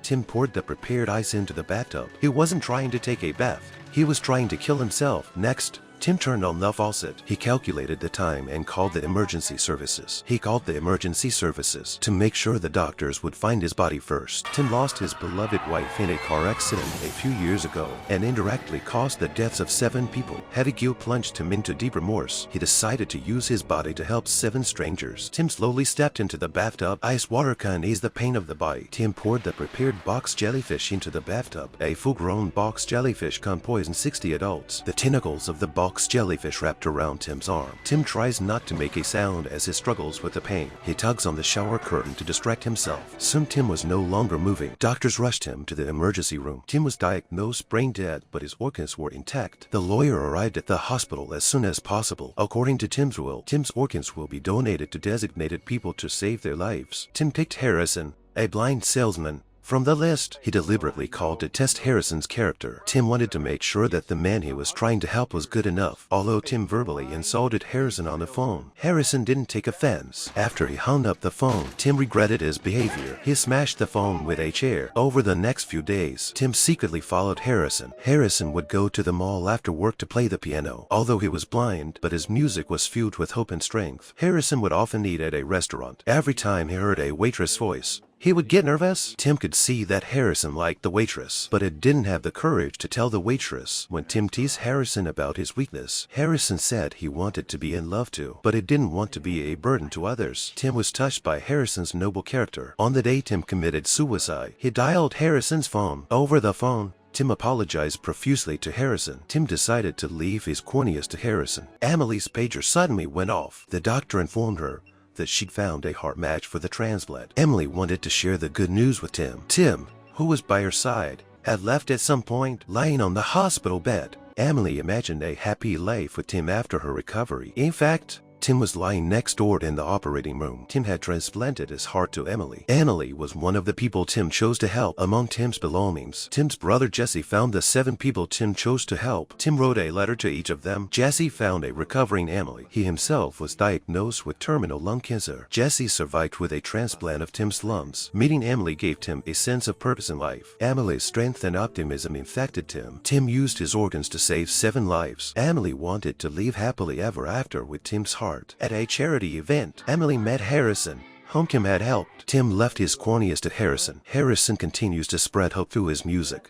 Tim poured the prepared ice into the bathtub. He wasn't trying to take a bath. He was trying to kill himself. Next, Tim turned on the faucet. He calculated the time and called the emergency services. To make sure the doctors would find his body first. Tim lost his beloved wife in a car accident a few years ago and indirectly caused the deaths of 7 people. Heavy guilt plunged him into deep remorse. He decided to use his body to help 7 strangers. Tim slowly stepped into the bathtub. Ice water can ease the pain of the bite. Tim poured the prepared box jellyfish into the bathtub. A full-grown box jellyfish can poison 60 adults. The tentacles of the box jellyfish wrapped around Tim's arm. Tim tries not to make a sound as he struggles with the pain. He tugs on the shower curtain to distract himself. Soon Tim was no longer moving. Doctors rushed him to the emergency room. Tim was diagnosed brain dead, but his organs were intact. The lawyer arrived at the hospital as soon as possible. According to Tim's will, Tim's organs will be donated to designated people to save their lives. Tim picked Harrison, a blind salesman, from the list. He deliberately called to test Harrison's character. Tim wanted to make sure that the man he was trying to help was good enough. Although Tim verbally insulted Harrison on the phone, Harrison didn't take offense. After he hung up the phone, Tim regretted his behavior. He smashed the phone with a chair. Over the next few days, Tim secretly followed Harrison. Harrison would go to the mall after work to play the piano. Although he was blind, but his music was filled with hope and strength. Harrison would often eat at a restaurant. Every time he heard a waitress' voice, he would get nervous. Tim could see that Harrison liked the waitress, but it didn't have the courage to tell the waitress. When Tim teased Harrison about his weakness, Harrison said he wanted to be in love too, but he didn't want to be a burden to others. Tim was touched by Harrison's noble character. On the day Tim committed suicide, he dialed Harrison's phone. Over the phone, Tim apologized profusely to Harrison. Tim decided to leave his corneas to Harrison. Emily's pager suddenly went off. The doctor informed her that she'd found a heart match for the transplant. Emily wanted to share the good news with Tim. Tim, who was by her side, had left at some point, lying on the hospital bed. Emily imagined a happy life with Tim after her recovery. In fact, Tim was lying next door in the operating room. Tim had transplanted his heart to Emily. Emily was one of the people Tim chose to help. Among Tim's belongings, Tim's brother Jesse found the 7 people Tim chose to help. Tim wrote a letter to each of them. Jesse found a recovering Emily. He himself was diagnosed with terminal lung cancer. Jesse survived with a transplant of Tim's lungs. Meeting Emily gave Tim a sense of purpose in life. Emily's strength and optimism infected Tim. Tim used his organs to save 7 lives. Emily wanted to live happily ever after with Tim's heart. At a charity event, Emily met Harrison, whom Tim had helped. Tim left his corneas to Harrison. Harrison continues to spread hope through his music.